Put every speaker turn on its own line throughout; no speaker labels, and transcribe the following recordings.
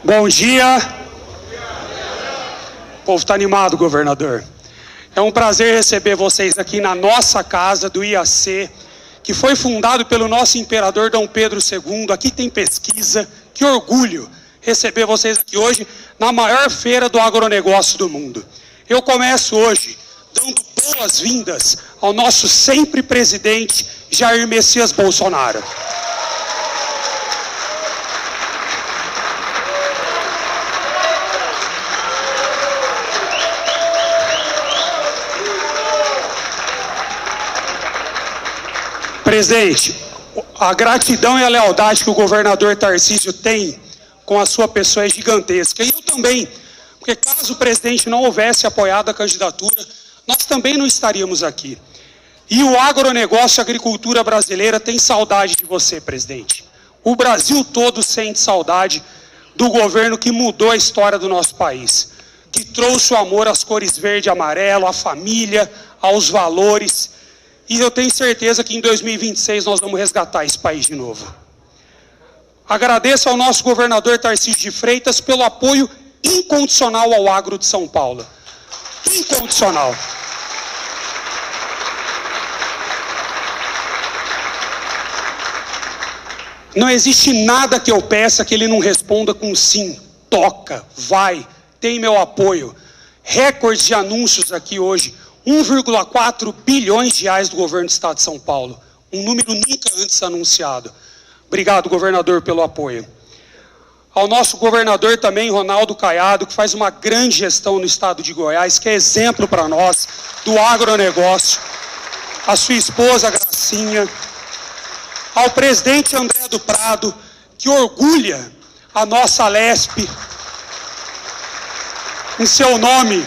Bom dia. O povo está animado, governador. É um prazer receber vocês aqui na nossa casa do IAC, que foi fundado pelo nosso imperador Dom Pedro II. Aqui tem pesquisa. Que orgulho receber vocês aqui hoje na maior feira do agronegócio do mundo. Eu começo hoje dando boas-vindas ao nosso sempre presidente Jair Messias Bolsonaro. Presidente, a gratidão e a lealdade que o governador Tarcísio tem com a sua pessoa é gigantesca. E eu também, porque caso o presidente não houvesse apoiado a candidatura, nós também não estaríamos aqui. E o agronegócio e a agricultura brasileira tem saudade de você, presidente. O Brasil todo sente saudade do governo que mudou a história do nosso país, que trouxe o amor às cores verde e amarelo, à família, aos valores. E eu tenho certeza que em 2026 nós vamos resgatar esse país de novo. Agradeço ao nosso governador Tarcísio de Freitas pelo apoio incondicional ao agro de São Paulo. Incondicional. Não existe nada que eu peça que ele não responda com sim. Toca, vai, tem meu apoio. Recordes de anúncios aqui hoje. 1,4 bilhões de reais do governo do estado de São Paulo. Um número nunca antes anunciado. Obrigado, governador, pelo apoio. Ao nosso governador também, Ronaldo Caiado, que faz uma grande gestão no estado de Goiás, que é exemplo para nós do agronegócio. A sua esposa, Gracinha. Ao presidente André do Prado, que orgulha a nossa Lesp. Em seu nome,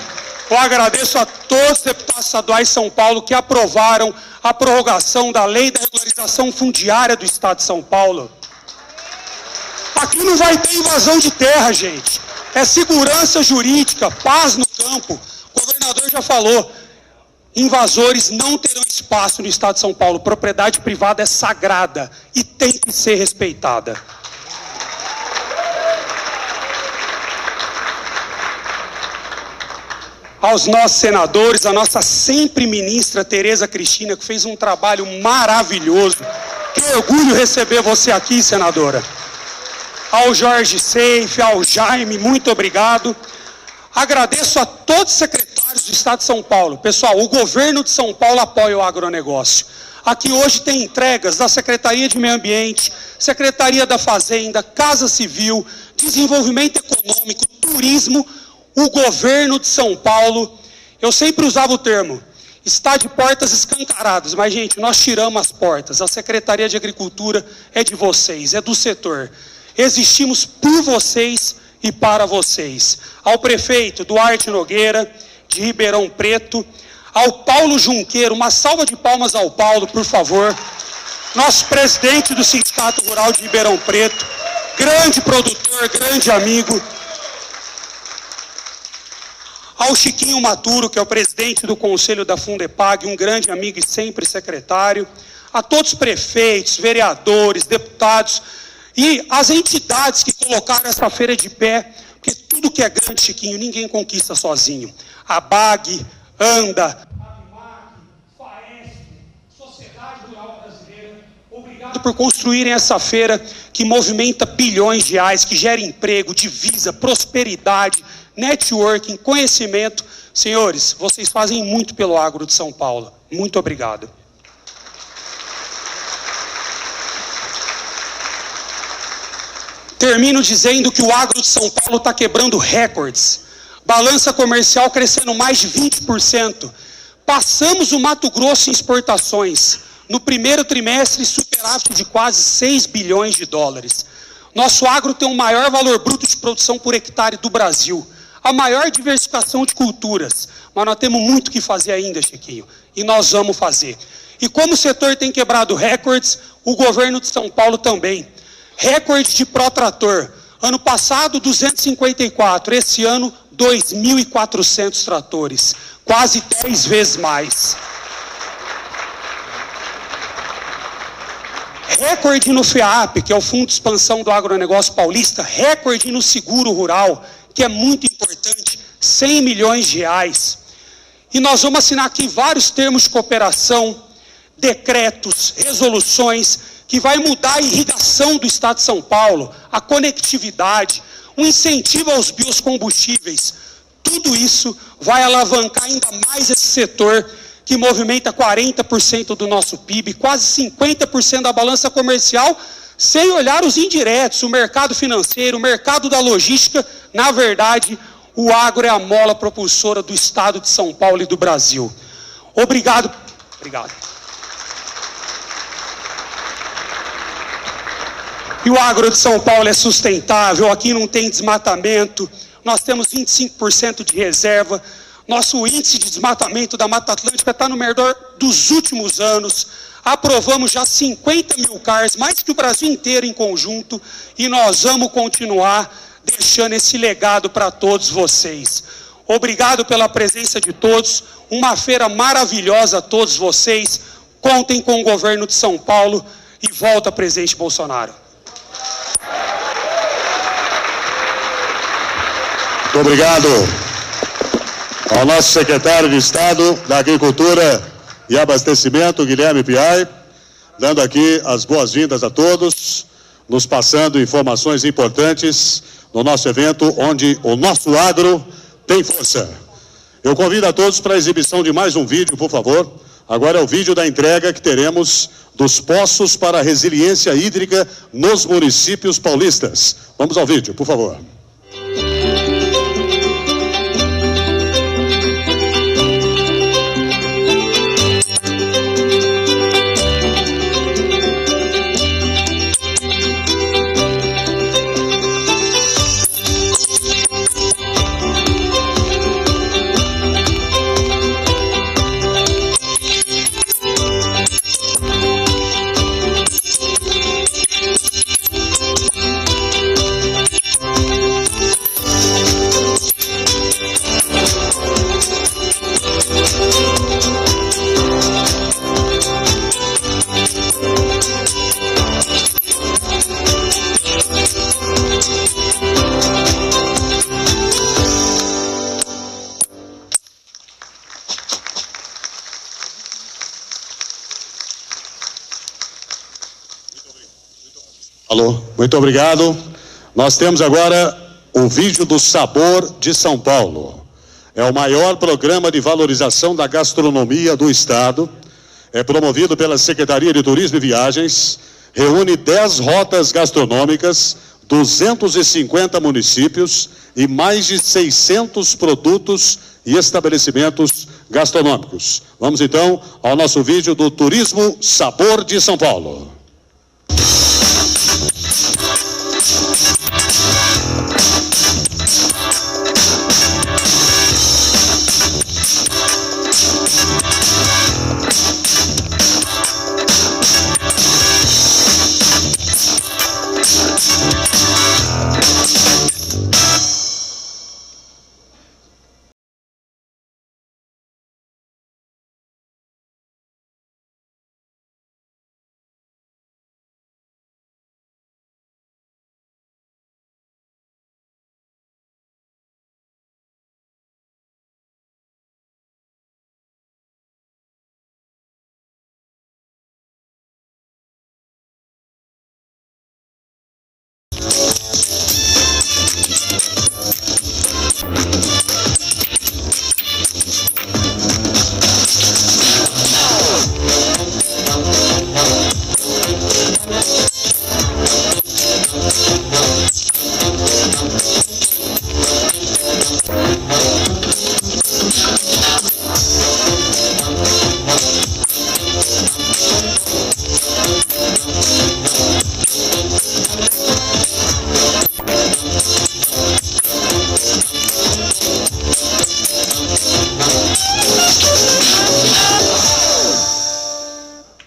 eu agradeço a todos os deputados estaduais de São Paulo que aprovaram a prorrogação da lei da regularização fundiária do estado de São Paulo. Aqui não vai ter invasão de terra, gente. É segurança jurídica, paz no campo. O governador já falou, invasores não terão espaço no estado de São Paulo. Propriedade privada é sagrada e tem que ser respeitada. Aos nossos senadores, a nossa sempre ministra Tereza Cristina, que fez um trabalho maravilhoso. Que orgulho receber você aqui, senadora. Ao Jorge Seife, ao Jaime, muito obrigado. Agradeço a todos os secretários do estado de São Paulo. Pessoal, o governo de São Paulo apoia o agronegócio. Aqui hoje tem entregas da Secretaria de Meio Ambiente, Secretaria da Fazenda, Casa Civil, Desenvolvimento Econômico, Turismo. O governo de São Paulo, eu sempre usava o termo, está de portas escancaradas, mas, gente, nós tiramos as portas. A Secretaria de Agricultura é de vocês, é do setor. Existimos por vocês e para vocês. Ao prefeito Duarte Nogueira, de Ribeirão Preto, ao Paulo Junqueiro, uma salva de palmas ao Paulo, por favor. Nosso presidente do Sindicato Rural de Ribeirão Preto, grande produtor, grande amigo. Ao Chiquinho Maturo, que é o presidente do Conselho da Fundepag, um grande amigo e sempre secretário. A todos os prefeitos, vereadores, deputados e as entidades que colocaram essa feira de pé, porque tudo que é grande, Chiquinho, ninguém conquista sozinho. A BAG, ANDA, FAESP, Sociedade Rural Brasileira, obrigado por construírem essa feira que movimenta bilhões de reais, que gera emprego, divisa, prosperidade, networking, conhecimento. Senhores, vocês fazem muito pelo agro de São Paulo. Muito obrigado. Termino dizendo que o agro de São Paulo está quebrando recordes. Balança comercial crescendo mais de 20%. Passamos o Mato Grosso em exportações. No primeiro trimestre, superávit de quase 6 bilhões de dólares. Nosso agro tem o maior valor bruto de produção por hectare do Brasil. A maior diversificação de culturas. Mas nós temos muito o que fazer ainda, Chiquinho. E nós vamos fazer. E como o setor tem quebrado recordes, o governo de São Paulo também. Recorde de Protrator. Ano passado, 254. Esse ano, 2.400 tratores. Quase 10 vezes mais. recorde no FEAP, que é o Fundo de Expansão do Agronegócio Paulista, recorde no seguro rural, que é muito importante, 100 milhões de reais. E nós vamos assinar aqui vários termos de cooperação, decretos, resoluções, que vai mudar a irrigação do Estado de São Paulo, a conectividade, o incentivo aos biocombustíveis. Tudo isso vai alavancar ainda mais esse setor que movimenta 40% do nosso PIB, quase 50% da balança comercial, sem olhar os indiretos, o mercado financeiro, o mercado da logística. Na verdade, o agro é a mola propulsora do Estado de São Paulo e do Brasil. Obrigado. E o agro de São Paulo é sustentável, aqui não tem desmatamento, nós temos 25% de reserva, nosso índice de desmatamento da Mata Atlântica está no melhor dos últimos anos, aprovamos já 50 mil CARs, mais que o Brasil inteiro em conjunto, e nós vamos continuar deixando esse legado para todos vocês. Obrigado pela presença de todos, uma feira maravilhosa a todos vocês, contem com o governo de São Paulo e volta, presidente Bolsonaro.
Muito obrigado ao nosso secretário de Estado da Agricultura e Abastecimento, Guilherme Piai, dando aqui as boas-vindas a todos, nos passando informações importantes no nosso evento, onde o nosso agro tem força. Eu convido a todos para a exibição de mais um vídeo, por favor. Agora é o vídeo da entrega que teremos dos poços para a resiliência hídrica nos municípios paulistas. Vamos ao vídeo, por favor. Alô, muito obrigado. Nós temos agora o vídeo do Sabor de São Paulo. É o maior programa de valorização da gastronomia do Estado. É promovido pela Secretaria de Turismo e Viagens. Reúne 10 rotas gastronômicas, 250 municípios e mais de 600 produtos e estabelecimentos gastronômicos. Vamos então ao nosso vídeo do Turismo Sabor de São Paulo.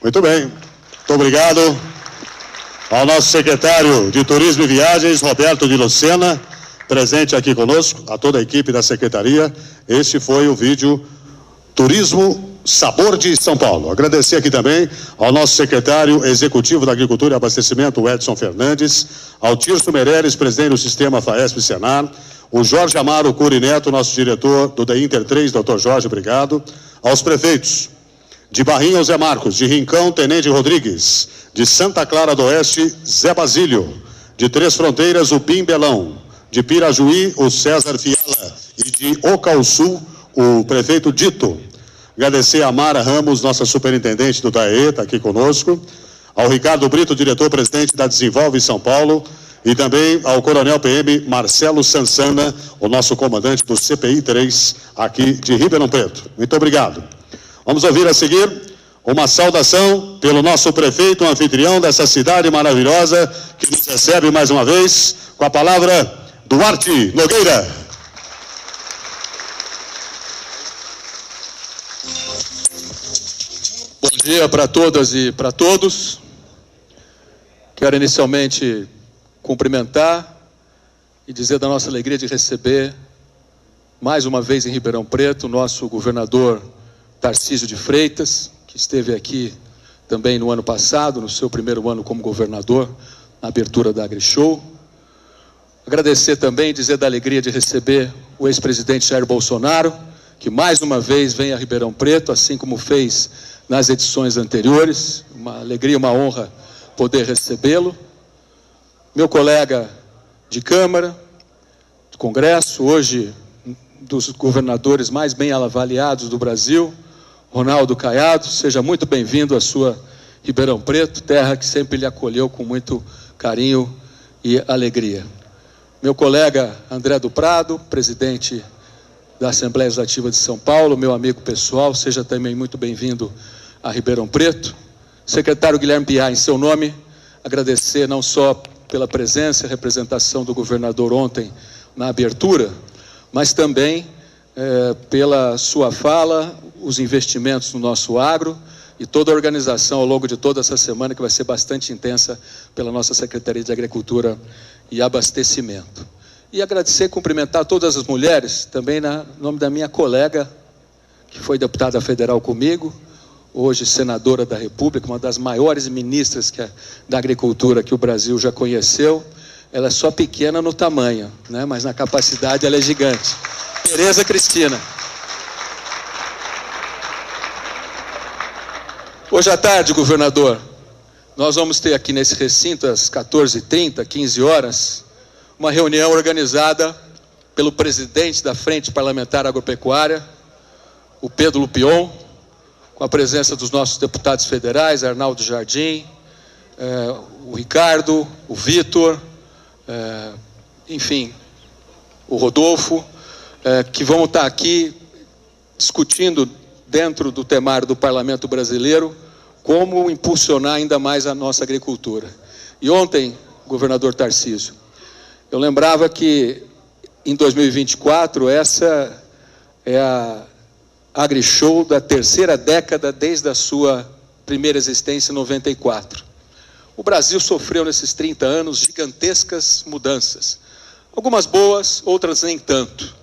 Muito bem, muito obrigado ao nosso secretário de Turismo e Viagens, Roberto de Lucena, presente aqui conosco, a toda a equipe da Secretaria. Este foi o vídeo Turismo Sabor de São Paulo. Agradecer aqui também ao nosso secretário executivo da Agricultura e Abastecimento, Edson Fernandes, ao Tirso Meireles, presidente do Sistema FAESP-Senar, o Jorge Amaro Curi Neto, nosso diretor do DEINTER 3, doutor Jorge, obrigado, aos prefeitos de Barrinha, Zé Marcos, de Rincão, Tenente Rodrigues, de Santa Clara do Oeste, Zé Basílio, de Três Fronteiras, o Pim Belão, de Pirajuí, o César Fiala, e de Ocauçu, o prefeito Dito. Agradecer a Mara Ramos, nossa superintendente do DAE, está aqui conosco, ao Ricardo Brito, diretor-presidente da Desenvolve São Paulo, e também ao Coronel PM Marcelo Sansana, o nosso comandante do CPI 3, aqui de Ribeirão Preto. Muito obrigado. Vamos ouvir a seguir uma saudação pelo nosso prefeito, anfitrião dessa cidade maravilhosa, que nos recebe mais uma vez, com a palavra Duarte Nogueira.
Bom dia para todas e para todos. Quero inicialmente cumprimentar e dizer da nossa alegria de receber mais uma vez em Ribeirão Preto o nosso governador Tarcísio de Freitas, que esteve aqui também no ano passado, no seu primeiro ano como governador, na abertura da AgriShow. Agradecer também e dizer da alegria de receber o ex-presidente Jair Bolsonaro, que mais uma vez vem a Ribeirão Preto, assim como fez nas edições anteriores. Uma alegria, uma honra poder recebê-lo. Meu colega de Câmara, de Congresso, hoje um dos governadores mais bem avaliados do Brasil, Ronaldo Caiado, seja muito bem-vindo à sua Ribeirão Preto, terra que sempre lhe acolheu com muito carinho e alegria. Meu colega André do Prado, presidente da Assembleia Legislativa de São Paulo, meu amigo pessoal, seja também muito bem-vindo a Ribeirão Preto. Secretário Guilherme Biá, em seu nome, agradecer não só pela presença e representação do governador ontem na abertura, mas também pela sua fala, os investimentos no nosso agro e toda a organização ao longo de toda essa semana, que vai ser bastante intensa pela nossa Secretaria de Agricultura e Abastecimento. E agradecer e cumprimentar todas as mulheres, também em nome da minha colega, que foi deputada federal comigo, hoje senadora da República, uma das maiores ministras da agricultura que o Brasil já conheceu. Ela é só pequena no tamanho, né? Mas na capacidade ela é gigante. Tereza Cristina. Hoje à tarde, governador, nós vamos ter aqui nesse recinto, às 14h30, 15 horas, uma reunião organizada pelo presidente da Frente Parlamentar Agropecuária, o Pedro Lupion, com a presença dos nossos deputados federais, Arnaldo Jardim, o Ricardo, o Vitor, enfim, o Rodolfo, que vão estar aqui discutindo dentro do temário do Parlamento Brasileiro como impulsionar ainda mais a nossa agricultura. E ontem, governador Tarcísio, eu lembrava que em 2024 essa é a AgriShow da terceira década desde a sua primeira existência em 94. O Brasil sofreu nesses 30 anos gigantescas mudanças. Algumas boas, outras nem tanto.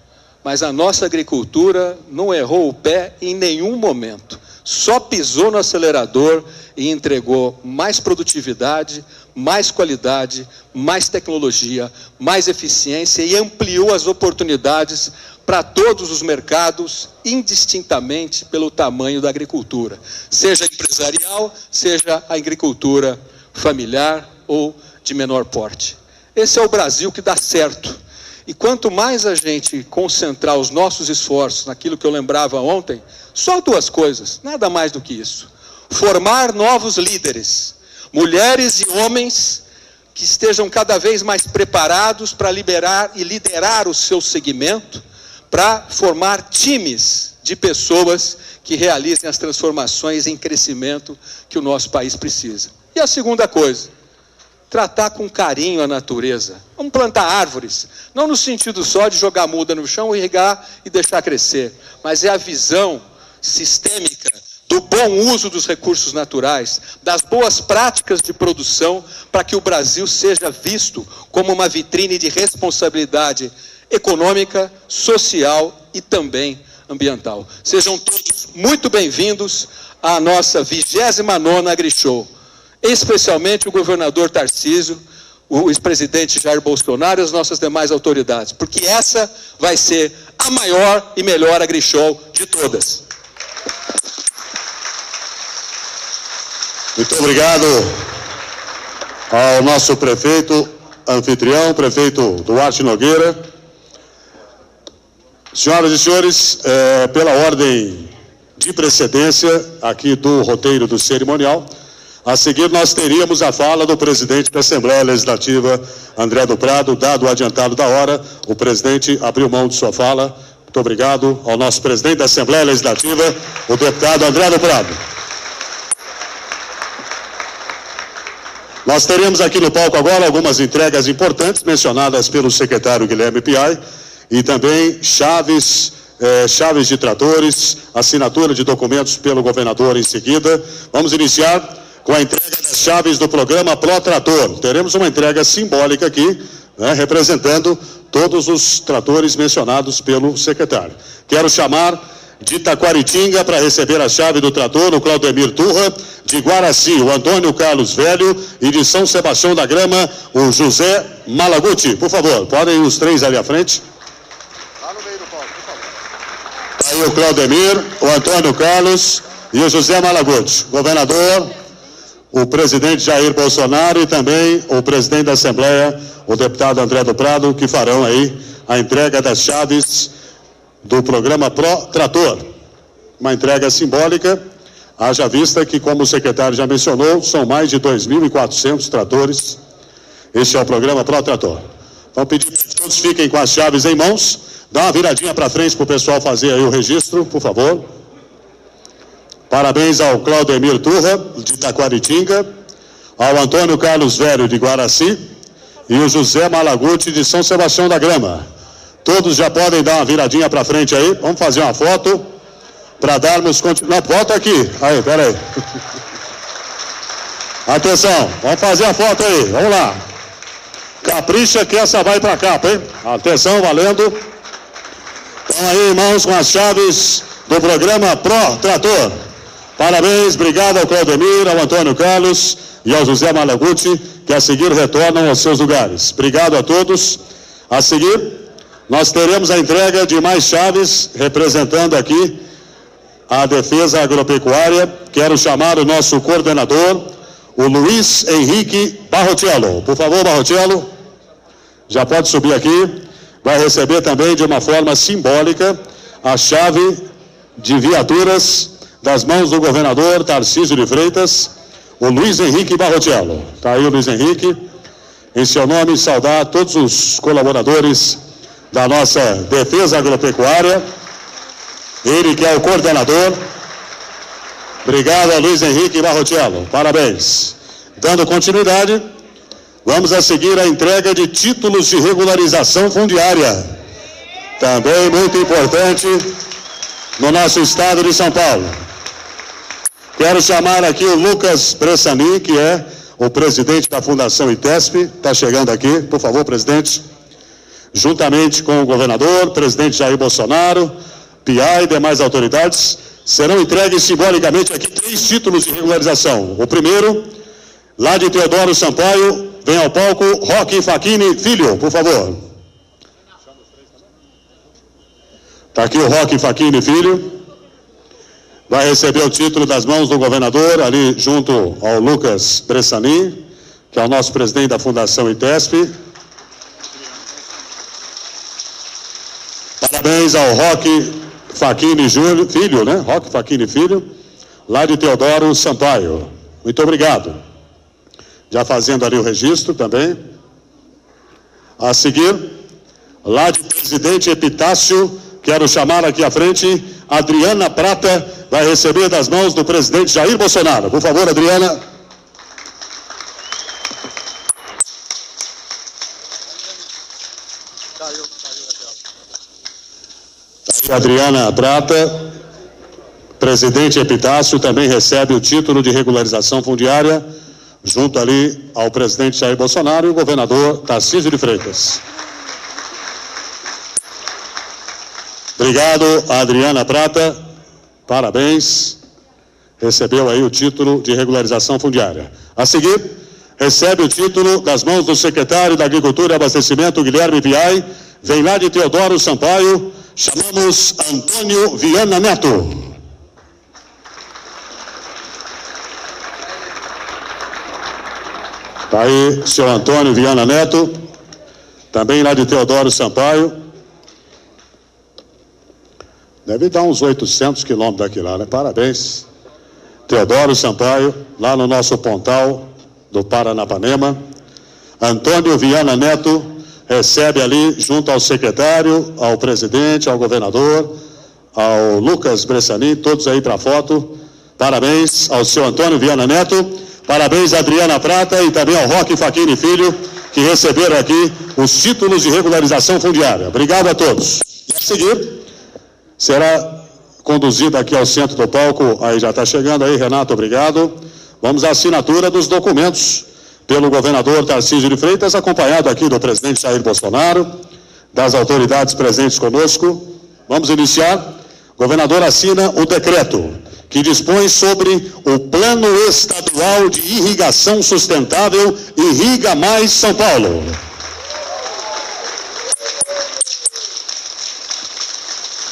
Mas a nossa agricultura não errou o pé em nenhum momento. Só pisou no acelerador e entregou mais produtividade, mais qualidade, mais tecnologia, mais eficiência e ampliou as oportunidades para todos os mercados, indistintamente pelo tamanho da agricultura. Seja empresarial, seja a agricultura familiar ou de menor porte. Esse é o Brasil que dá certo. E quanto mais a gente concentrar os nossos esforços naquilo que eu lembrava ontem, só duas coisas, nada mais do que isso. Formar novos líderes, mulheres e homens que estejam cada vez mais preparados para liderar o seu segmento, para formar times de pessoas que realizem as transformações em crescimento que o nosso país precisa. E a segunda coisa, tratar com carinho a natureza. Vamos plantar árvores, não no sentido só de jogar muda no chão, irrigar e deixar crescer, mas é a visão sistêmica do bom uso dos recursos naturais, das boas práticas de produção, para que o Brasil seja visto como uma vitrine de responsabilidade econômica, social e também ambiental. Sejam todos muito bem-vindos à nossa 29ª AgriShow, especialmente o governador Tarcísio, o ex-presidente Jair Bolsonaro e as nossas demais autoridades, porque essa vai ser a maior e melhor AgriShow de todas.
Muito obrigado ao nosso prefeito anfitrião, prefeito Duarte Nogueira. Senhoras e senhores, pela ordem de precedência aqui do roteiro do cerimonial, a seguir nós teríamos a fala do presidente da Assembleia Legislativa, André do Prado. Dado o adiantado da hora, o presidente abriu mão de sua fala. Muito obrigado ao nosso presidente da Assembleia Legislativa, o deputado André do Prado. Nós teremos aqui no palco agora algumas entregas importantes mencionadas pelo secretário Guilherme Piai e também chaves de tratores, assinatura de documentos pelo governador em seguida. Vamos iniciar com a entrega das chaves do programa Pro Trator. Teremos uma entrega simbólica aqui, né, representando todos os tratores mencionados pelo secretário. Quero chamar de Taquaritinga para receber a chave do trator o Claudemir Turra, de Guaraci o Antônio Carlos Velho e de São Sebastião da Grama o José Malaguti. Por favor, podem os três ali à frente. Lá no meio do palco, por favor. Aí o Claudemir, o Antônio Carlos e o José Malaguti. Governador, o presidente Jair Bolsonaro e também o presidente da Assembleia, o deputado André do Prado, que farão aí a entrega das chaves do programa Pro Trator. Uma entrega simbólica, haja vista que, como o secretário já mencionou, são mais de 2.400 tratores. Este é o programa Pro Trator. Então, pedir para que todos fiquem com as chaves em mãos. Dá uma viradinha para frente para o pessoal fazer aí o registro, por favor. Parabéns ao Claudemir Turra, de Taquaritinga, ao Antônio Carlos Velho, de Guaraci, e o José Malaguti, de São Sebastião da Grama. Todos já podem dar uma viradinha para frente aí. Vamos fazer uma foto para darmos continuidade. Não, volta aqui. Aí, peraí. Atenção, vamos fazer a foto aí. Vamos lá. Capricha que essa vai para capa, hein? Atenção, valendo. Estão aí, irmãos, com as chaves do programa Pro Trator. Parabéns, obrigado ao Claudemir, ao Antônio Carlos e ao José Malaguti, que a seguir retornam aos seus lugares. Obrigado a todos. A seguir, nós teremos a entrega de mais chaves, representando aqui a Defesa Agropecuária. Quero chamar o nosso coordenador, o Luiz Henrique Barrotello. Por favor, Barrotello, já pode subir aqui. Vai receber também, de uma forma simbólica, a chave de viaturas das mãos do governador Tarcísio de Freitas, o Luiz Henrique Barrotello. Está aí o Luiz Henrique. Em seu nome, saudar todos os colaboradores da nossa Defesa Agropecuária, ele que é o coordenador. Obrigado a Luiz Henrique Barrotello, parabéns. Dando continuidade, vamos a seguir a entrega de títulos de regularização fundiária, também muito importante no nosso estado de São Paulo. Quero chamar aqui o Lucas Bressani, que é o presidente da Fundação ITESP, está chegando aqui, por favor, presidente. Juntamente com o governador, presidente Jair Bolsonaro, Piai e demais autoridades, serão entregues simbolicamente aqui 3 títulos de regularização. O primeiro, lá de Teodoro Sampaio, vem ao palco Roque Facchini Filho, por favor. Está aqui o Roque Facchini Filho. Vai receber o título das mãos do governador, ali junto ao Lucas Bressani, que é o nosso presidente da Fundação ITESP. Parabéns ao Roque Facchini Filho, né? Roque Facchini Filho, lá de Teodoro Sampaio. Muito obrigado. Já fazendo ali o registro também. A seguir, lá de Presidente Epitácio, quero chamar aqui à frente, Adriana Prata, vai receber das mãos do presidente Jair Bolsonaro. Por favor, Adriana. Adriana Prata, presidente Epitácio, também recebe o título de regularização fundiária, junto ali ao presidente Jair Bolsonaro e o governador Tarcísio de Freitas. Obrigado, Adriana Prata. Parabéns. Recebeu aí o título de regularização fundiária. A seguir, recebe o título das mãos do secretário da Agricultura e Abastecimento, Guilherme Viai. Vem lá de Teodoro Sampaio. Chamamos Antônio Viana Neto. Está aí, senhor Antônio Viana Neto, também lá de Teodoro Sampaio. Deve dar uns 800 quilômetros daqui lá, né? Parabéns. Teodoro Sampaio, lá no nosso Pontal do Paranapanema. Antônio Viana Neto recebe ali, junto ao secretário, ao presidente, ao governador, ao Lucas Bressanin, todos aí para foto. Parabéns ao senhor Antônio Viana Neto. Parabéns a Adriana Prata e também ao Roque Facchini Filho, que receberam aqui os títulos de regularização fundiária. Obrigado a todos. E a seguir, será conduzido aqui ao centro do palco, aí já está chegando aí, Renato, obrigado. Vamos à assinatura dos documentos pelo governador Tarcísio de Freitas, acompanhado aqui do presidente Jair Bolsonaro, das autoridades presentes conosco. Vamos iniciar. O governador assina o decreto que dispõe sobre o Plano Estadual de Irrigação Sustentável Irriga Mais São Paulo.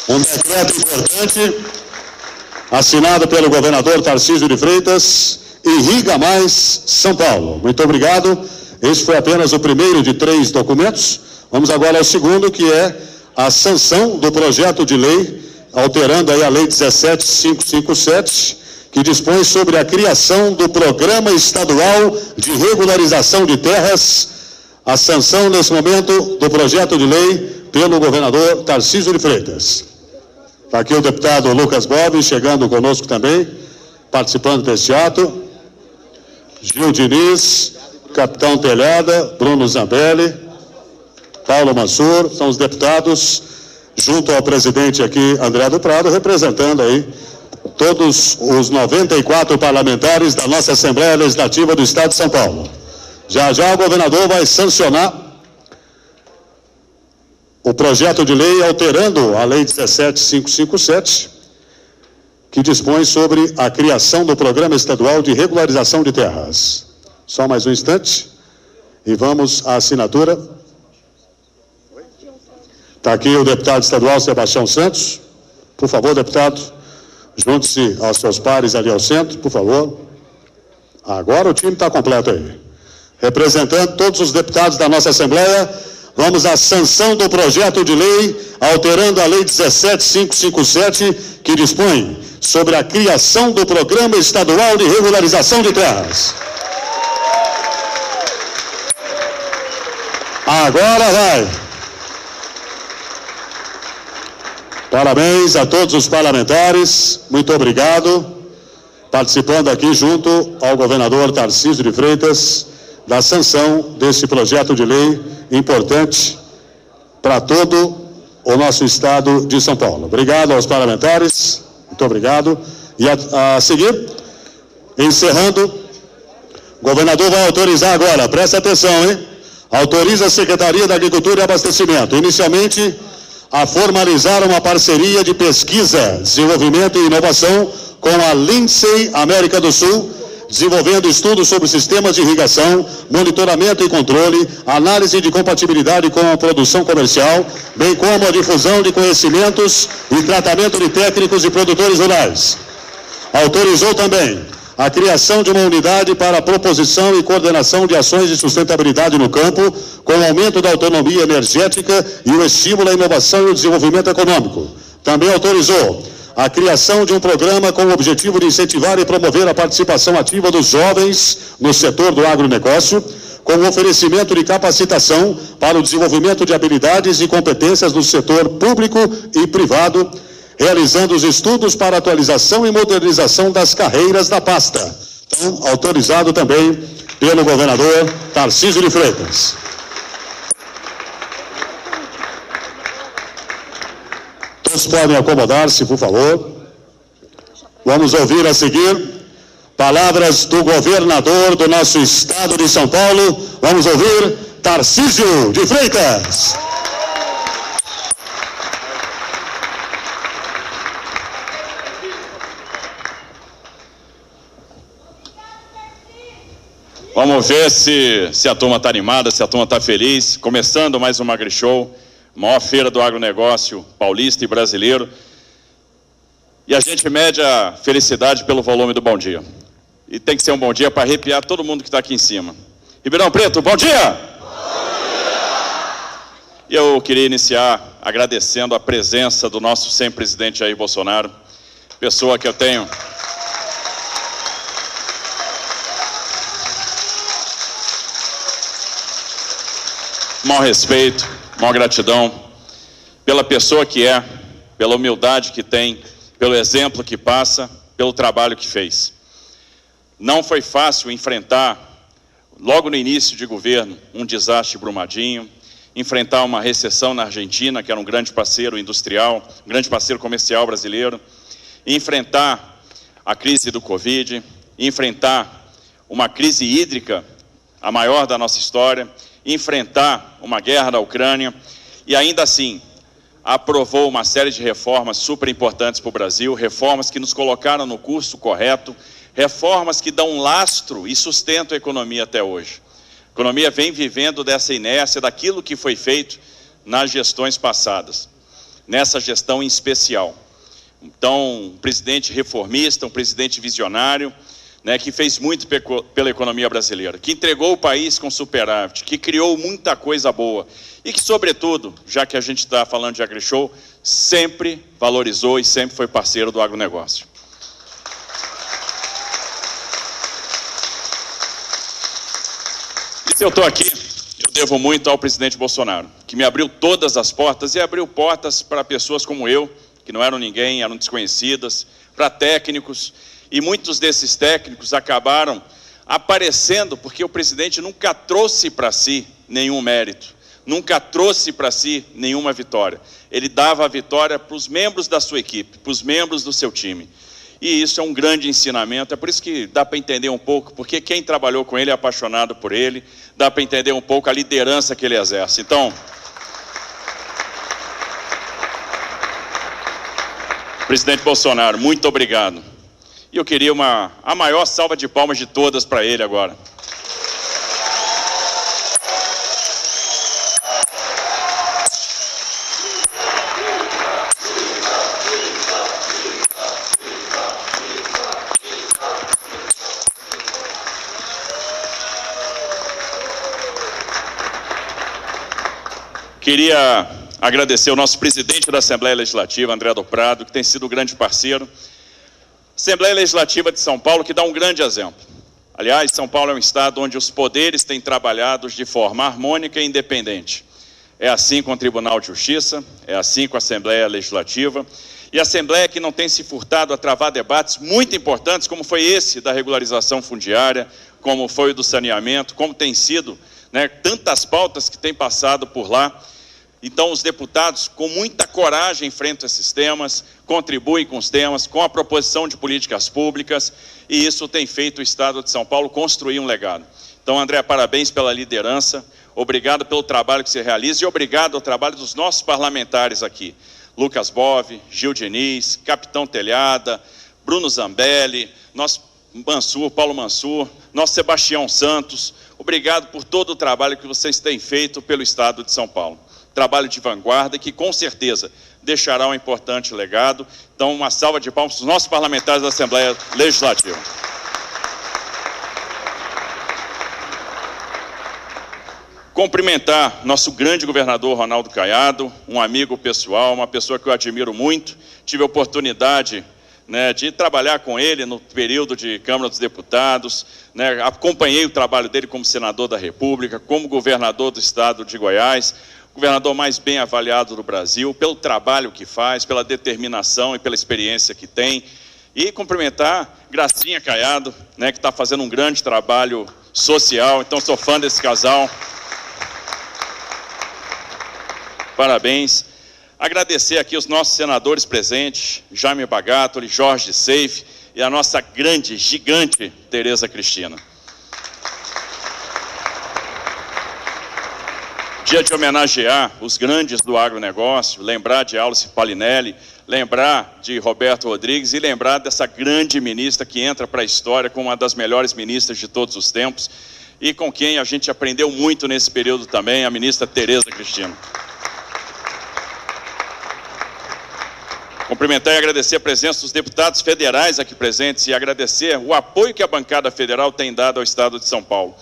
Um decreto importante, assinado pelo governador Tarcísio de Freitas, Irriga Mais São Paulo. Muito obrigado. Esse foi apenas o primeiro de 3 documentos. Vamos agora ao segundo, que é a sanção do projeto de lei alterando aí a Lei 17.557, que dispõe sobre a criação do Programa Estadual de Regularização de Terras, a sanção nesse momento do projeto de lei pelo governador Tarcísio de Freitas. Está aqui o deputado Lucas Bob, chegando conosco também, participando deste ato. Gil Diniz, Capitão Telhada, Bruno Zambelli, Paulo Mansur, são os deputados, junto ao presidente aqui, André do Prado, representando aí todos os 94 parlamentares da nossa Assembleia Legislativa do Estado de São Paulo. Já já o governador vai sancionar o projeto de lei alterando a Lei 17.557, que dispõe sobre a criação do Programa Estadual de Regularização de Terras. Só mais um instante e vamos à assinatura. Está aqui o deputado estadual Sebastião Santos. Por favor, deputado, junte-se aos seus pares ali ao centro, por favor. Agora o time está completo aí. Representando todos os deputados da nossa Assembleia, vamos à sanção do projeto de lei alterando a Lei 17.557, que dispõe sobre a criação do Programa Estadual de Regularização de Terras. Agora vai. Parabéns a todos os parlamentares, muito obrigado, participando aqui junto ao governador Tarcísio de Freitas, da sanção desse projeto de lei importante para todo o nosso estado de São Paulo. Obrigado aos parlamentares, muito obrigado. E a seguir, encerrando, o governador vai autorizar agora, presta atenção, hein? Autoriza a Secretaria da Agricultura e Abastecimento, inicialmente, a formalizar uma parceria de pesquisa, desenvolvimento e inovação com a Lindsay América do Sul, desenvolvendo estudos sobre sistemas de irrigação, monitoramento e controle, análise de compatibilidade com a produção comercial, bem como a difusão de conhecimentos e tratamento de técnicos e produtores rurais. Autorizou também a criação de uma unidade para a proposição e coordenação de ações de sustentabilidade no campo, com o aumento da autonomia energética e o estímulo à inovação e o desenvolvimento econômico. Também autorizou a criação de um programa com o objetivo de incentivar e promover a participação ativa dos jovens no setor do agronegócio, com o oferecimento de capacitação para o desenvolvimento de habilidades e competências do setor público e privado, realizando os estudos para atualização e modernização das carreiras da pasta. Então, autorizado também pelo governador Tarcísio de Freitas. Todos podem acomodar-se, por favor. Vamos ouvir a seguir palavras do governador do nosso estado de São Paulo. Vamos ouvir Tarcísio de Freitas.
Vamos ver se a turma está animada, se a turma está feliz. Começando mais um AgriShow, maior feira do agronegócio paulista e brasileiro. E a gente mede a felicidade pelo volume do bom dia. E tem que ser um bom dia para arrepiar todo mundo que está aqui em cima. Ribeirão Preto, bom dia! E eu queria iniciar agradecendo a presença do nosso sempre presidente Jair Bolsonaro, pessoa que eu tenho maior respeito, maior gratidão pela pessoa que é, pela humildade que tem, pelo exemplo que passa, pelo trabalho que fez. Não foi fácil enfrentar, logo no início de governo, um desastre Brumadinho, enfrentar uma recessão na Argentina, que era um grande parceiro industrial, um grande parceiro comercial brasileiro, enfrentar a crise do Covid, enfrentar uma crise hídrica, a maior da nossa história, enfrentar uma guerra da Ucrânia e ainda assim aprovou uma série de reformas super importantes para o Brasil, reformas que nos colocaram no curso correto, reformas que dão lastro e sustentam a economia até hoje. A economia vem vivendo dessa inércia, daquilo que foi feito nas gestões passadas, nessa gestão em especial. Então, um presidente reformista, um presidente visionário, que fez muito pela economia brasileira, que entregou o país com superávit, que criou muita coisa boa e que, sobretudo, já que a gente está falando de AgriShow, sempre valorizou e sempre foi parceiro do agronegócio. E se eu estou aqui, eu devo muito ao presidente Bolsonaro, que me abriu todas as portas e abriu portas para pessoas como eu, que não eram ninguém, eram desconhecidas, para técnicos. E muitos desses técnicos acabaram aparecendo porque o presidente nunca trouxe para si nenhum mérito, nunca trouxe para si nenhuma vitória. Ele dava a vitória para os membros da sua equipe, para os membros do seu time. E isso é um grande ensinamento, é por isso que dá para entender um pouco, porque quem trabalhou com ele é apaixonado por ele, dá para entender um pouco a liderança que ele exerce. Então, presidente Bolsonaro, muito obrigado. E eu queria a maior salva de palmas de todas para ele agora. Queria agradecer ao nosso presidente da Assembleia Legislativa, André do Prado, que tem sido um grande parceiro. Assembleia Legislativa de São Paulo, que dá um grande exemplo. Aliás, São Paulo é um estado onde os poderes têm trabalhado de forma harmônica e independente. É assim com o Tribunal de Justiça, é assim com a Assembleia Legislativa, e a Assembleia que não tem se furtado a travar debates muito importantes, como foi esse da regularização fundiária, como foi o do saneamento, como tem sido, tantas pautas que têm passado por lá. Então, os deputados, com muita coragem, enfrentam esses temas, contribuem com os temas, com a proposição de políticas públicas, e isso tem feito o Estado de São Paulo construir um legado. Então, André, parabéns pela liderança, obrigado pelo trabalho que você realiza e obrigado ao trabalho dos nossos parlamentares aqui. Lucas Bove, Gil Diniz, Capitão Telhada, Bruno Zambelli, nosso Paulo Mansur, nosso Sebastião Santos, obrigado por todo o trabalho que vocês têm feito pelo Estado de São Paulo. Trabalho de vanguarda que com certeza deixará um importante legado. Então, uma salva de palmas para os nossos parlamentares da Assembleia Legislativa. Cumprimentar nosso grande governador Ronaldo Caiado, um amigo pessoal, uma pessoa que eu admiro muito. Tive a oportunidade de trabalhar com ele no período de Câmara dos Deputados, acompanhei o trabalho dele como senador da República, como governador do estado de Goiás, governador mais bem avaliado do Brasil, pelo trabalho que faz, pela determinação e pela experiência que tem. E cumprimentar Gracinha Caiado, que está fazendo um grande trabalho social, então sou fã desse casal. Parabéns. Agradecer aqui os nossos senadores presentes, Jaime Bagatoli, Jorge Seife e a nossa grande, gigante Tereza Cristina. Dia de homenagear os grandes do agronegócio, lembrar de Alce Palinelli, lembrar de Roberto Rodrigues e lembrar dessa grande ministra que entra para a história como uma das melhores ministras de todos os tempos. e com quem a gente aprendeu muito nesse período também, a ministra Tereza Cristina. Cumprimentar e agradecer a presença dos deputados federais aqui presentes e agradecer o apoio que a bancada federal tem dado ao Estado de São Paulo.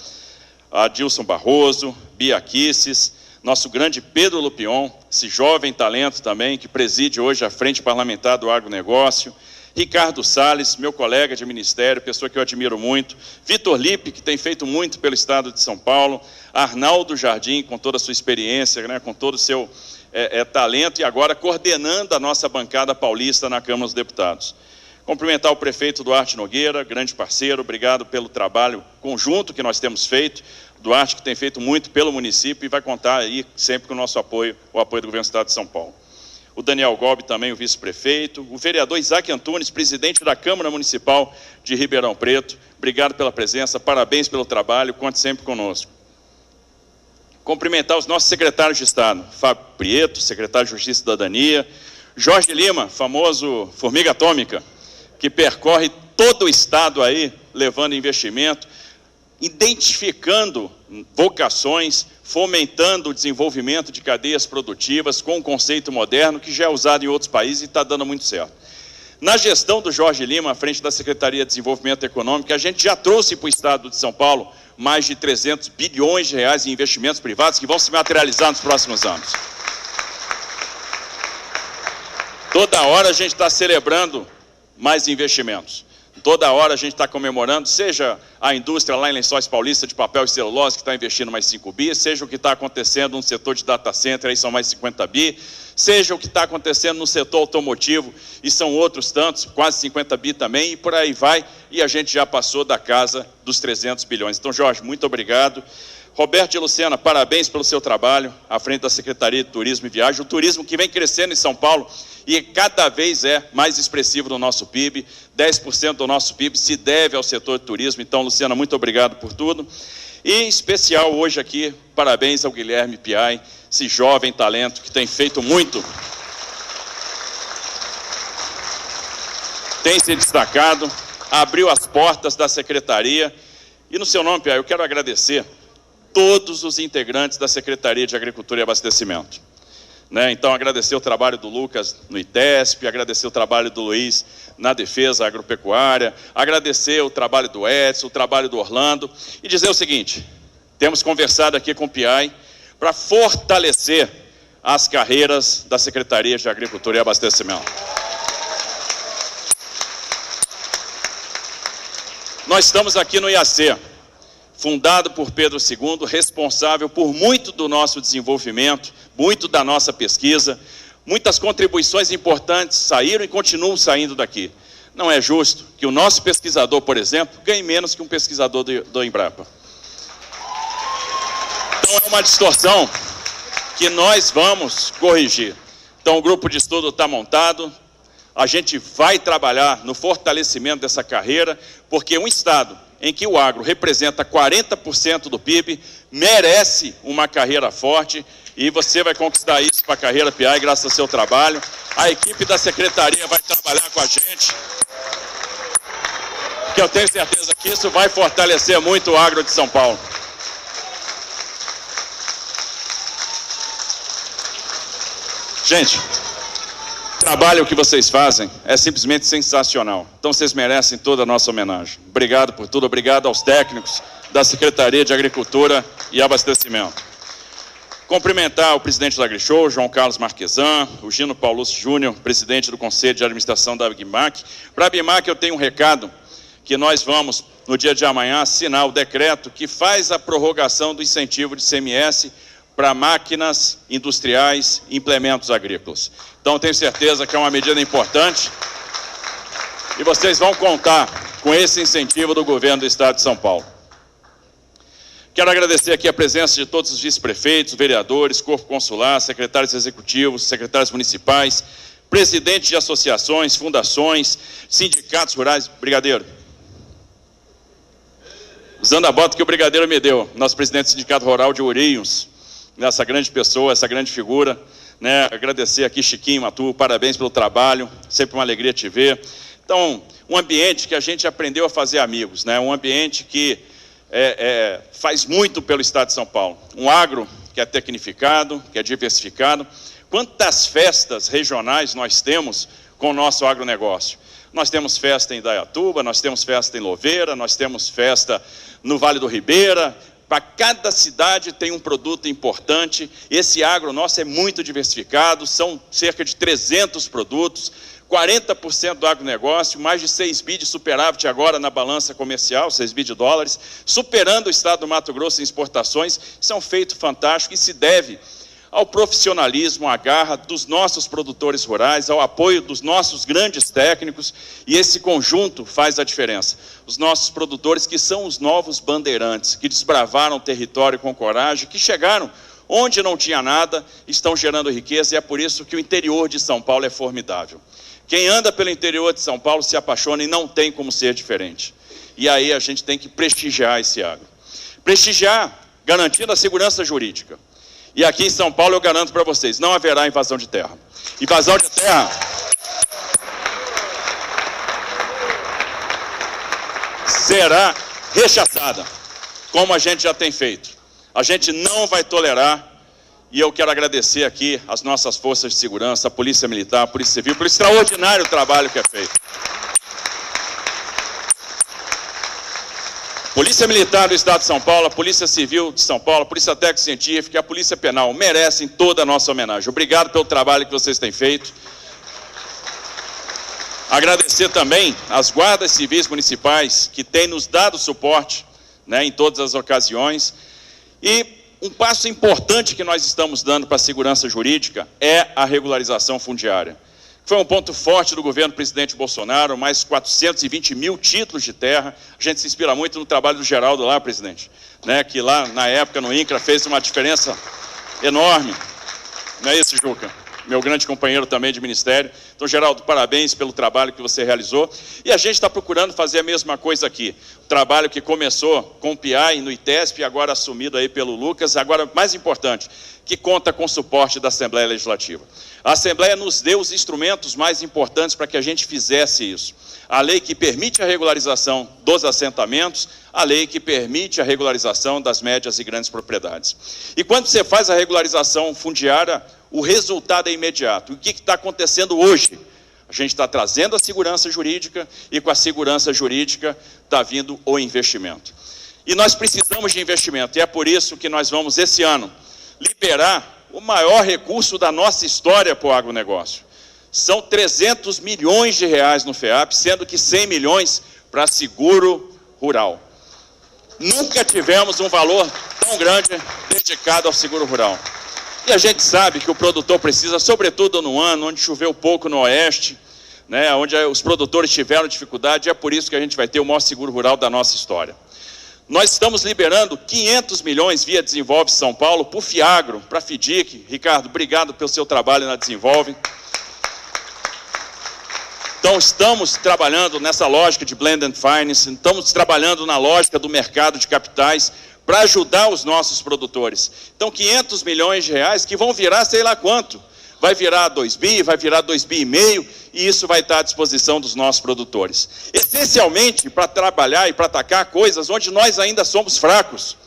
Adilson Barroso, Bia Kicis, nosso grande Pedro Lupion, esse jovem talento também, que preside hoje a Frente Parlamentar do Agronegócio, Ricardo Salles, meu colega de ministério, pessoa que eu admiro muito, Vitor Lippe, que tem feito muito pelo Estado de São Paulo, Arnaldo Jardim, com toda a sua experiência, né, com todo o seu talento, e agora coordenando a nossa bancada paulista na Câmara dos Deputados. Cumprimentar o prefeito Duarte Nogueira, grande parceiro, obrigado pelo trabalho conjunto que nós temos feito. Duarte que tem feito muito pelo município e vai contar aí sempre com o nosso apoio, o apoio do governo do Estado de São Paulo. O Daniel Golbe também, o vice-prefeito, o vereador Isaac Antunes, presidente da Câmara Municipal de Ribeirão Preto, obrigado pela presença, parabéns pelo trabalho, conte sempre conosco. Cumprimentar os nossos secretários de Estado, Fábio Prieto, secretário de Justiça e Cidadania, Jorge Lima, famoso formiga atômica, que percorre todo o Estado aí, levando investimento, identificando vocações, fomentando o desenvolvimento de cadeias produtivas com um conceito moderno que já é usado em outros países e está dando muito certo. Na gestão do Jorge Lima, à frente da Secretaria de Desenvolvimento Econômico, a gente já trouxe para o Estado de São Paulo mais de 300 bilhões de reais em investimentos privados que vão se materializar nos próximos anos. Toda hora a gente está celebrando mais investimentos. Toda hora a gente está comemorando, seja a indústria lá em Lençóis Paulista de papel e celulose, que está investindo mais 5 bi, seja o que está acontecendo no setor de data center, aí são mais 50 bi, seja o que está acontecendo no setor automotivo, e são outros tantos, quase 50 bi também, e por aí vai, e a gente já passou da casa dos 300 bilhões. Então, Jorge, muito obrigado. Roberto e Luciana, parabéns pelo seu trabalho à frente da Secretaria de Turismo e Viagem, o turismo que vem crescendo em São Paulo e cada vez é mais expressivo no nosso PIB, 10% do nosso PIB se deve ao setor de turismo. Então, Luciana, muito obrigado por tudo. E em especial hoje aqui, parabéns ao Guilherme Piai, esse jovem talento que tem feito muito, tem se destacado, abriu as portas da Secretaria. E no seu nome, Piai, eu quero agradecer todos os integrantes da Secretaria de Agricultura e Abastecimento. Então, agradecer o trabalho do Lucas no ITESP, agradecer o trabalho do Luiz na Defesa Agropecuária, agradecer o trabalho do Edson, o trabalho do Orlando, e dizer o seguinte: temos conversado aqui com o Piai para fortalecer as carreiras da Secretaria de Agricultura e Abastecimento. Nós estamos aqui no IAC, fundado por Pedro II, responsável por muito do nosso desenvolvimento, muito da nossa pesquisa, muitas contribuições importantes saíram e continuam saindo daqui. Não é justo que o nosso pesquisador, por exemplo, ganhe menos que um pesquisador do Embrapa. Então é uma distorção que nós vamos corrigir. Então o grupo de estudo está montado, a gente vai trabalhar no fortalecimento dessa carreira, porque um Estado em que o agro representa 40% do PIB, merece uma carreira forte, e você vai conquistar isso para a carreira Piai, graças ao seu trabalho. A equipe da Secretaria vai trabalhar com a gente, porque eu tenho certeza que isso vai fortalecer muito o agro de São Paulo. Gente, o trabalho que vocês fazem é simplesmente sensacional. Então vocês merecem toda a nossa homenagem. Obrigado por tudo, obrigado aos técnicos da Secretaria de Agricultura e Abastecimento. Cumprimentar o presidente da AgriShow, João Carlos Marquesan, o Gino Paulucci Júnior, presidente do Conselho de Administração da BIMAC. Para a BIMAC eu tenho um recado, que nós vamos, no dia de amanhã, assinar o decreto que faz a prorrogação do incentivo de ICMS para máquinas industriais e implementos agrícolas. Então, tenho certeza que é uma medida importante e vocês vão contar com esse incentivo do governo do Estado de São Paulo. Quero agradecer aqui a presença de todos os vice-prefeitos, vereadores, corpo consular, secretários executivos, secretários municipais, presidentes de associações, fundações, sindicatos rurais. Brigadeiro. Usando a bota que o Brigadeiro me deu, nosso presidente do Sindicato Rural de Ourinhos, essa grande pessoa, essa grande figura, agradecer aqui Chiquinho, Matu, parabéns pelo trabalho, sempre uma alegria te ver. Então, um ambiente que a gente aprendeu a fazer amigos, um ambiente que faz muito pelo Estado de São Paulo. Um agro que é tecnificado, que é diversificado. Quantas festas regionais nós temos com o nosso agronegócio? Nós temos festa em Indaiatuba, nós temos festa em Louveira, nós temos festa no Vale do Ribeira. Para cada cidade tem um produto importante. Esse agro nosso é muito diversificado, são cerca de 300 produtos, 40% do agronegócio, mais de 6 bi de superávit agora na balança comercial, 6 bi de dólares, superando o estado do Mato Grosso em exportações. Isso é um feito fantástico e se deve ao profissionalismo, à garra dos nossos produtores rurais, ao apoio dos nossos grandes técnicos, e esse conjunto faz a diferença. Os nossos produtores, que são os novos bandeirantes, que desbravaram o território com coragem, que chegaram onde não tinha nada, estão gerando riqueza, e é por isso que o interior de São Paulo é formidável. Quem anda pelo interior de São Paulo se apaixona e não tem como ser diferente. E aí a gente tem que prestigiar esse agro. Prestigiar, garantindo a segurança jurídica. E aqui em São Paulo eu garanto para vocês, não haverá invasão de terra. Invasão de terra será rechaçada, como a gente já tem feito. A gente não vai tolerar, e eu quero agradecer aqui as nossas forças de segurança, a Polícia Militar, a Polícia Civil, pelo extraordinário trabalho que é feito. Polícia Militar do Estado de São Paulo, a Polícia Civil de São Paulo, a Polícia Técnico-Científica e a Polícia Penal merecem toda a nossa homenagem. Obrigado pelo trabalho que vocês têm feito. Agradecer também às guardas civis municipais que têm nos dado suporte, né, em todas as ocasiões. E um passo importante que nós estamos dando para a segurança jurídica é a regularização fundiária. Foi um ponto forte do governo do presidente Bolsonaro, mais 420 mil títulos de terra. A gente se inspira muito no trabalho do Geraldo lá, presidente, né, que lá na época no INCRA fez uma diferença enorme. Não é isso, Juca? Meu grande companheiro também de ministério. Então, Geraldo, parabéns pelo trabalho que você realizou. E a gente está procurando fazer a mesma coisa aqui. O trabalho que começou com o PIAI no ITESP, agora assumido aí pelo Lucas, agora, mais importante, que conta com o suporte da Assembleia Legislativa. A Assembleia nos deu os instrumentos mais importantes para que a gente fizesse isso. A lei que permite a regularização dos assentamentos, a lei que permite a regularização das médias e grandes propriedades. E quando você faz a regularização fundiária, o resultado é imediato. O que está acontecendo hoje? A gente está trazendo a segurança jurídica e com a segurança jurídica está vindo o investimento. E nós precisamos de investimento e é por isso que nós vamos, esse ano, liberar o maior recurso da nossa história para o agronegócio. São 300 milhões de reais no FEAP, sendo que 100 milhões para seguro rural. Nunca tivemos um valor tão grande dedicado ao seguro rural. E a gente sabe que o produtor precisa, sobretudo no ano onde choveu pouco no oeste, né, onde os produtores tiveram dificuldade, e é por isso que a gente vai ter o maior seguro rural da nossa história. Nós estamos liberando 500 milhões via Desenvolve São Paulo para o Fiagro, para a FIDIC. Ricardo, obrigado pelo seu trabalho na Desenvolve. Então, estamos trabalhando nessa lógica de Blend and Finance, estamos trabalhando na lógica do mercado de capitais para ajudar os nossos produtores. Então, 500 milhões de reais que vão virar sei lá quanto. Vai virar 2 bi, vai virar 2,5 bi, e isso vai estar à disposição dos nossos produtores. Essencialmente para trabalhar e para atacar coisas onde nós ainda somos fracos.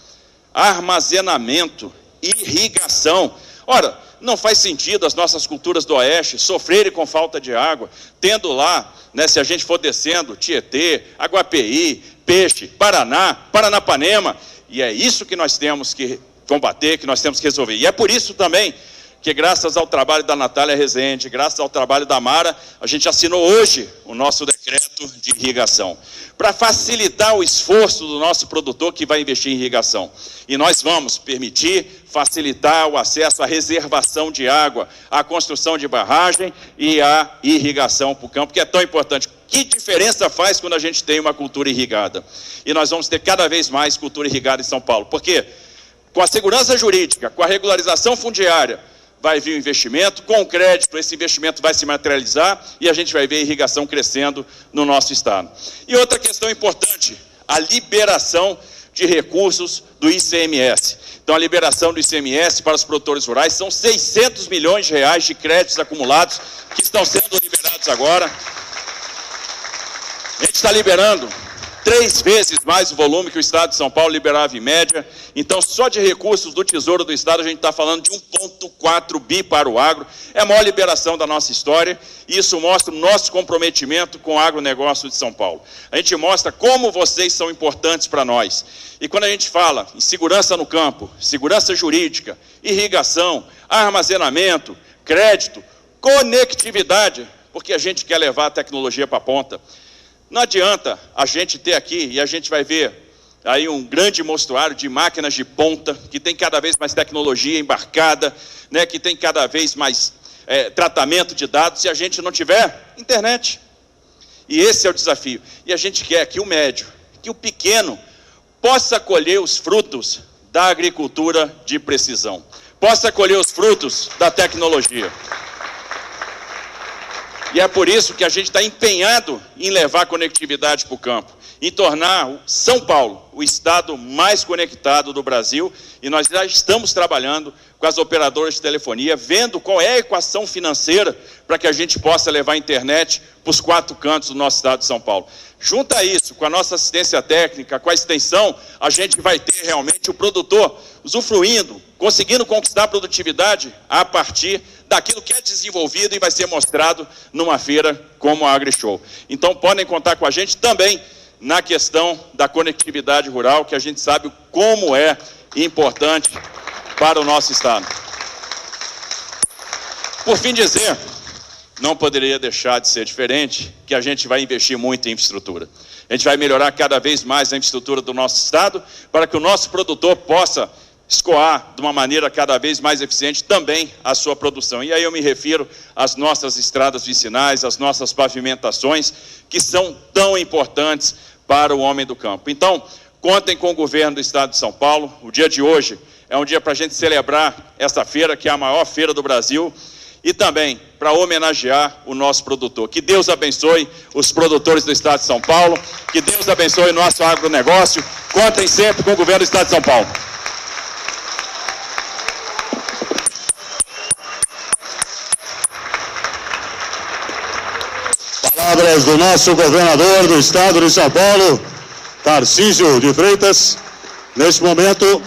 Armazenamento, irrigação. Ora, não faz sentido as nossas culturas do Oeste sofrerem com falta de água, tendo lá, né, se a gente for descendo, Tietê, Aguapeí, Peixe, Paraná, Paranapanema, e é isso que nós temos que combater, que nós temos que resolver. E é por isso também que graças ao trabalho da Natália Rezende, graças ao trabalho da Mara, a gente assinou hoje o nosso decreto de irrigação, para facilitar o esforço do nosso produtor que vai investir em irrigação. E nós vamos permitir facilitar o acesso à reservação de água, à construção de barragem e à irrigação para o campo, que é tão importante. Que diferença faz quando a gente tem uma cultura irrigada? E nós vamos ter cada vez mais cultura irrigada em São Paulo. Por quê? Com a segurança jurídica, com a regularização fundiária, vai vir o investimento, com crédito esse investimento vai se materializar e a gente vai ver a irrigação crescendo no nosso estado. E outra questão importante, a liberação de recursos do ICMS. Então, a liberação do ICMS para os produtores rurais são 600 milhões de reais de créditos acumulados que estão sendo liberados agora. A gente está liberando 3 vezes mais o volume que o Estado de São Paulo liberava em média. Então, só de recursos do Tesouro do Estado, a gente está falando de 1,4 bi para o agro. É a maior liberação da nossa história, e isso mostra o nosso comprometimento com o agronegócio de São Paulo. A gente mostra como vocês são importantes para nós. E quando a gente fala em segurança no campo, segurança jurídica, irrigação, armazenamento, crédito, conectividade, porque a gente quer levar a tecnologia para a ponta. Não adianta a gente ter aqui, e a gente vai ver aí um grande mostruário de máquinas de ponta, que tem cada vez mais tecnologia embarcada, né, que tem cada vez mais tratamento de dados, se a gente não tiver internet. E esse é o desafio. E a gente quer que o médio, que o pequeno, possa colher os frutos da agricultura de precisão, possa colher os frutos da tecnologia. E é por isso que a gente está empenhado em levar conectividade para o campo, em tornar São Paulo o estado mais conectado do Brasil, e nós já estamos trabalhando com as operadoras de telefonia, vendo qual é a equação financeira para que a gente possa levar a internet para os 4 cantos do nosso estado de São Paulo. Junta isso com a nossa assistência técnica, com a extensão, a gente vai ter realmente o produtor usufruindo, conseguindo conquistar a produtividade a partir daquilo que é desenvolvido e vai ser mostrado numa feira como a AgriShow. Então podem contar com a gente também na questão da conectividade rural, que a gente sabe como é importante para o nosso estado. Por fim dizer, não poderia deixar de ser diferente, que a gente vai investir muito em infraestrutura. A gente vai melhorar cada vez mais a infraestrutura do nosso estado, para que o nosso produtor possa escoar de uma maneira cada vez mais eficiente também a sua produção. E aí eu me refiro às nossas estradas vicinais, às nossas pavimentações, que são tão importantes para o homem do campo. Então, contem com o governo do estado de São Paulo. O dia de hoje é um dia para a gente celebrar essa feira, que é a maior feira do Brasil, e também para homenagear o nosso produtor. Que Deus abençoe os produtores do estado de São Paulo, que Deus abençoe o nosso agronegócio. Contem sempre com o governo do estado de São Paulo.
Palavras do nosso governador do estado de São Paulo, Tarcísio de Freitas. Neste momento,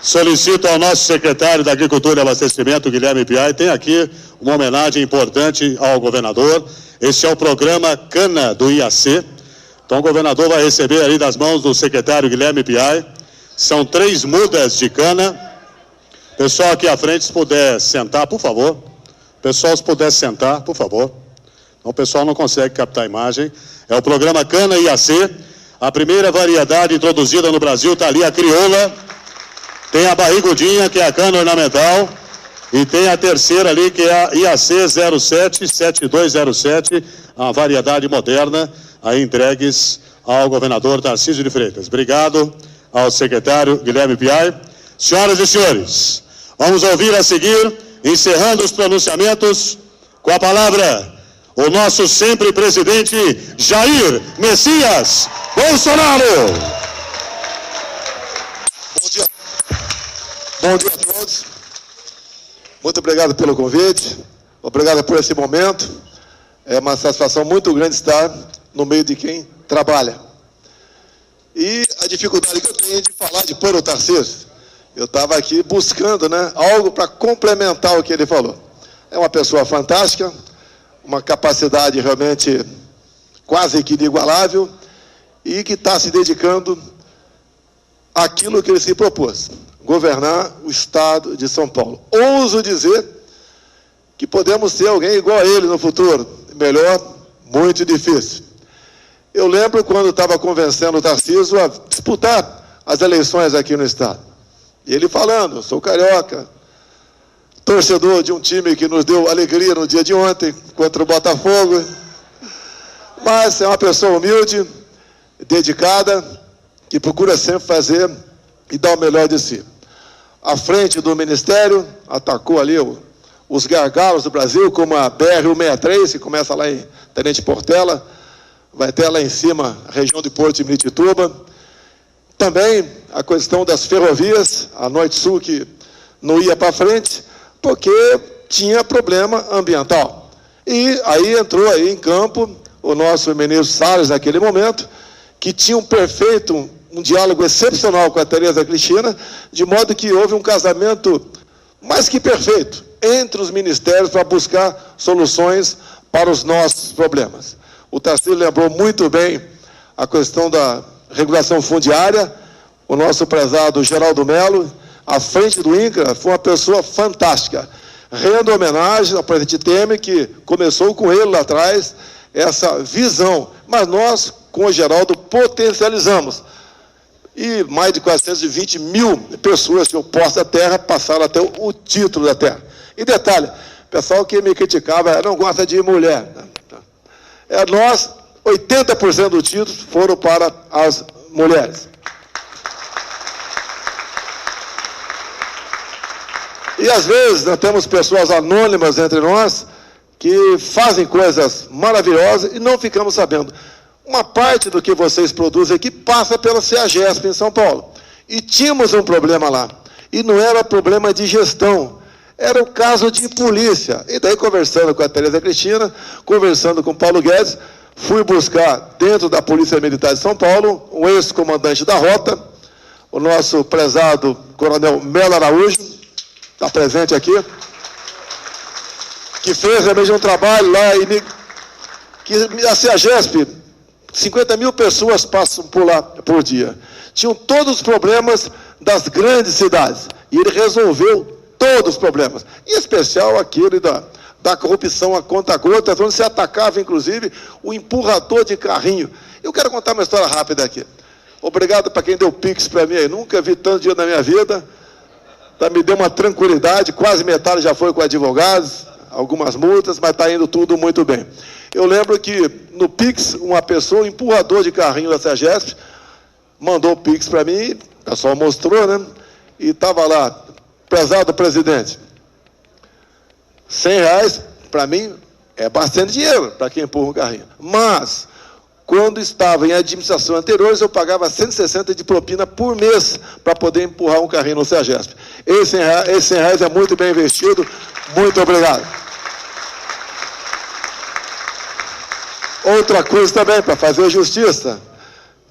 solicito ao nosso secretário da Agricultura e Abastecimento, Guilherme Piai, tem aqui uma homenagem importante ao governador. Esse é o programa Cana do IAC. Então o governador vai receber ali das mãos do secretário Guilherme Piai. São 3 mudas de cana. Pessoal aqui à frente, se puder sentar, por favor. Pessoal, se puder sentar, por favor. O pessoal não consegue captar a imagem. É o programa Cana IAC. A primeira variedade introduzida no Brasil está ali, a crioula. Tem a barrigudinha, que é a cana ornamental. E tem a terceira ali, que é a IAC 077207, a variedade moderna, aí entregues ao governador Tarcísio de Freitas. Obrigado ao secretário Guilherme Piai. Senhoras e senhores, vamos ouvir a seguir, encerrando os pronunciamentos, com a palavra o nosso sempre presidente Jair Messias Bolsonaro.
Bom dia a todos. Muito obrigado pelo convite. Obrigado por esse momento. É uma satisfação muito grande estar no meio de quem trabalha. E a dificuldade que eu tenho de falar de pôr o Tarcísio, eu estava aqui buscando, né, algo para complementar o que ele falou. É uma pessoa fantástica, uma capacidade realmente quase que inigualável e que está se dedicando àquilo que ele se propôs, governar o estado de São Paulo. Ouso dizer que podemos ter alguém igual a ele no futuro, melhor, muito difícil. Eu lembro quando estava convencendo o Tarcísio a disputar as eleições aqui no estado. E ele falando, sou carioca, torcedor de um time que nos deu alegria no dia de ontem, contra o Botafogo, mas é uma pessoa humilde, dedicada, que procura sempre fazer e dar o melhor de si. À frente do Ministério, atacou ali os gargalos do Brasil, como a BR-163, que começa lá em Tenente Portela, vai ter lá em cima a região de Porto de Miritituba. Também a questão das ferrovias, a Norte-Sul que não ia para frente, porque tinha problema ambiental. E aí entrou aí em campo o nosso ministro Salles naquele momento, que tinham feito um diálogo excepcional com a Tereza Cristina, de modo que houve um casamento mais que perfeito entre os ministérios para buscar soluções para os nossos problemas. O Tarcísio lembrou muito bem a questão da regulação fundiária. O nosso prezado Geraldo Mello, à frente do INCRA, foi uma pessoa fantástica. Rendo homenagem ao presidente Temer, que começou com ele lá atrás essa visão, mas nós, com o Geraldo, potencializamos. E mais de 420 mil pessoas que eu posto da terra passaram até o título da terra. E detalhe, pessoal que me criticava, não gosta de mulher. Nós, 80% do título foram para as mulheres. E às vezes nós temos pessoas anônimas entre nós que fazem coisas maravilhosas e não ficamos sabendo. Uma parte do que vocês produzem aqui passa pela CEAGESP em São Paulo. E tínhamos um problema lá. E não era problema de gestão, era o caso de polícia. E daí, conversando com a Tereza Cristina, conversando com o Paulo Guedes, fui buscar dentro da Polícia Militar de São Paulo um ex-comandante da Rota, o nosso prezado Coronel Melo Araújo, está presente aqui, que fez realmente um trabalho lá, que a CEAGESP, 50 mil pessoas passam por lá por dia. Tinham todos os problemas das grandes cidades. E ele resolveu todos os problemas. Em especial aquele da corrupção a conta-gotas, onde se atacava, inclusive, o empurrador de carrinho. Eu quero contar uma história rápida aqui. Obrigado para quem deu Pix para mim aí. Nunca vi tanto dinheiro na minha vida. Me deu uma tranquilidade. Quase metade já foi com advogados, algumas multas, mas está indo tudo muito bem. Eu lembro que no Pix, uma pessoa, um empurrador de carrinho da CEAGESP, mandou o Pix para mim, o pessoal mostrou, né? E estava lá, prezado presidente, R$100, para mim, é bastante dinheiro para quem empurra um carrinho. Mas, quando estava em administrações anteriores, eu pagava 160 de propina por mês para poder empurrar um carrinho no CEAGESP. Esse R$100 é muito bem investido. Muito obrigado. Outra coisa também, para fazer justiça,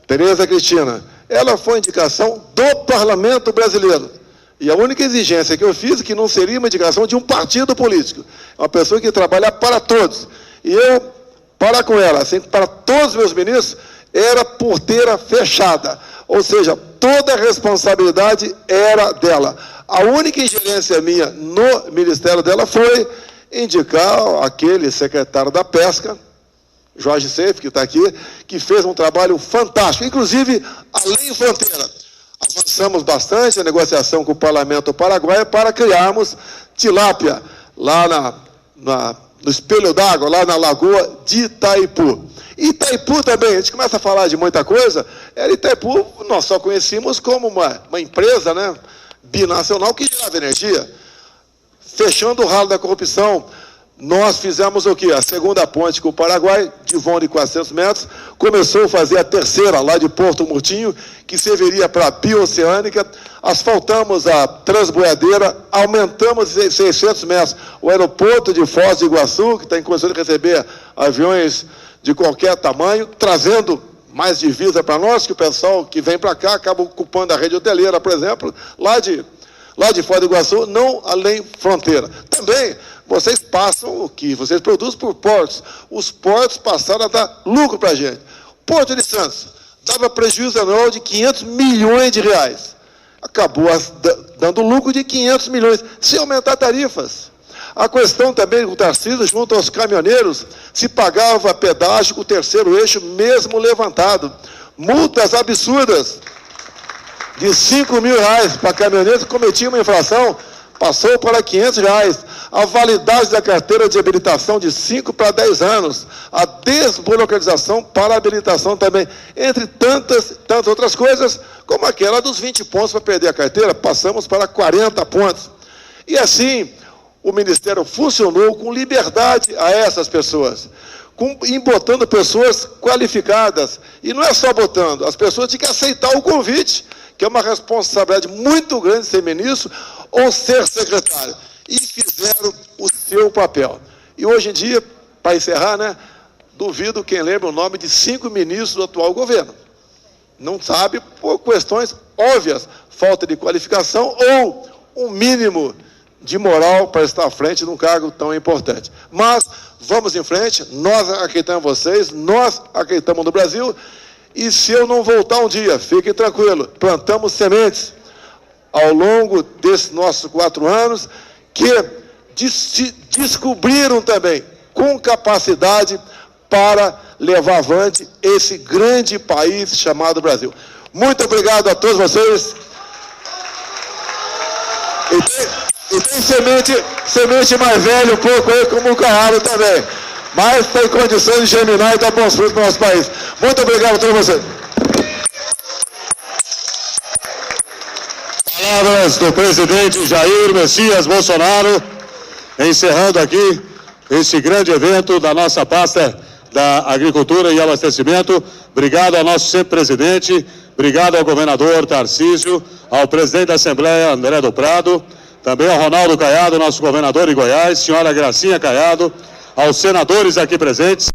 Tereza Cristina, ela foi indicação do Parlamento Brasileiro. E a única exigência que eu fiz é que não seria uma indicação de um partido político. Uma pessoa que trabalha para todos. E eu, para com ela, assim, para todos os meus ministros, era porteira fechada. Ou seja, toda a responsabilidade era dela. A única ingerência minha no ministério dela foi indicar aquele secretário da Pesca, Jorge Seif, que está aqui, que fez um trabalho fantástico, inclusive a Lei Fronteira. Avançamos bastante a negociação com o Parlamento Paraguaio para criarmos tilápia lá no espelho d'água, lá na Lagoa de Itaipu. Itaipu também, a gente começa a falar de muita coisa, Itaipu nós só conhecíamos como uma empresa, né, binacional que gerava energia. Fechando o ralo da corrupção, nós fizemos o quê? A segunda ponte com o Paraguai, de vão de 400 metros, começou a fazer a terceira, lá de Porto Murtinho, que serviria para a bioceânica, asfaltamos a transboiadeira, aumentamos 600 metros o aeroporto de Foz do Iguaçu, que está em condição de receber aviões de qualquer tamanho, trazendo mais divisa para nós, que o pessoal que vem para cá acaba ocupando a rede hoteleira, por exemplo, lá de Foz do Iguaçu, não além fronteira. Também, vocês passam o que vocês produzem por portos. Os portos passaram a dar lucro para a gente. Porto de Santos dava prejuízo anual de 500 milhões de reais. Acabou dando lucro de 500 milhões, sem aumentar tarifas. A questão também do Tarcísio, junto aos caminhoneiros, se pagava pedágio com o terceiro eixo, mesmo levantado. Multas absurdas de R$5.000 para caminhoneiros que cometiam uma infração, passou para R$500. A validade da carteira de habilitação de 5 para 10 anos. A desburocratização para a habilitação também. Entre tantas outras coisas, como aquela dos 20 pontos para perder a carteira, passamos para 40 pontos. E assim, o Ministério funcionou com liberdade a essas pessoas. Botando pessoas qualificadas. E não é só botando, as pessoas têm que aceitar o convite, que é uma responsabilidade muito grande ser ministro ou ser secretário. E fizeram o seu papel. E hoje em dia, para encerrar, né, duvido quem lembra o nome de 5 ministros do atual governo. Não sabe por questões óbvias, falta de qualificação ou um mínimo de moral para estar à frente de um cargo tão importante. Mas vamos em frente, nós acreditamos em vocês, nós acreditamos no Brasil, e se eu não voltar um dia, fiquem tranquilos, plantamos sementes ao longo desses nossos 4 anos, que descobriram também com capacidade para levar avante esse grande país chamado Brasil. Muito obrigado a todos vocês. E tem semente mais velha um pouco aí, como o Carraro também. Mas tem condições de germinar e dar bons frutos para o nosso país. Muito obrigado a todos vocês.
Palavras do presidente Jair Messias Bolsonaro, encerrando aqui esse grande evento da nossa pasta da Agricultura e Abastecimento. Obrigado ao nosso sempre presidente, obrigado ao governador Tarcísio, ao presidente da Assembleia André do Prado, também ao Ronaldo Caiado, nosso governador de Goiás, senhora Gracinha Caiado, aos senadores aqui presentes.